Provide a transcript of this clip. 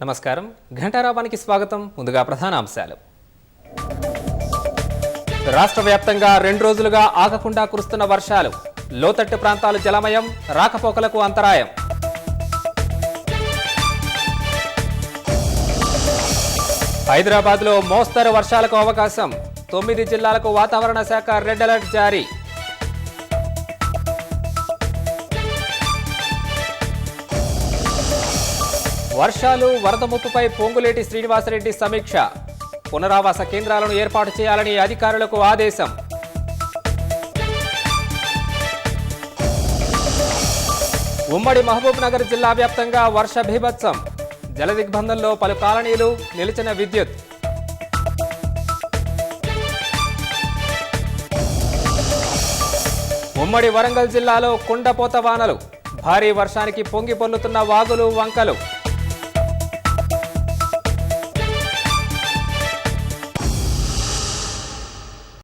నమస్కారం ఘంటారావానికి స్వాగతం. ముందుగా ప్రధాన అంశాలు. రాష్ట్ర వ్యాప్తంగా 2 రోజులుగా ఆగకుండా కురుస్తున్న వర్షాలు, లోతట్టు ప్రాంతాలు జలమయం, రాకపోకలకు అంతరాయం. హైదరాబాద్లో మోస్తరు వర్షాలకు అవకాశం, 9 జిల్లాలకు వాతావరణ శాఖ రెడ్ అలర్ట్ జారీ. వర్షాలు, వరద ముప్పుపై పొంగులేటి శ్రీనివాసరెడ్డి సమీక్ష, పునరావాస కేంద్రాలను ఏర్పాటు చేయాలని అధికారులకు ఆదేశం. ఉమ్మడి మహబూబ్ నగర్ జిల్లా వ్యాప్తంగా వర్ష బీభత్సం, జలదిగ్బంధంలో పలు కాలనీలు, నిలిచిన విద్యుత్. ఉమ్మడి వరంగల్ జిల్లాలో కుండపోత వానలు, భారీ వర్షానికి పొంగి పొర్లుతున్న వాగులు, వంకలు.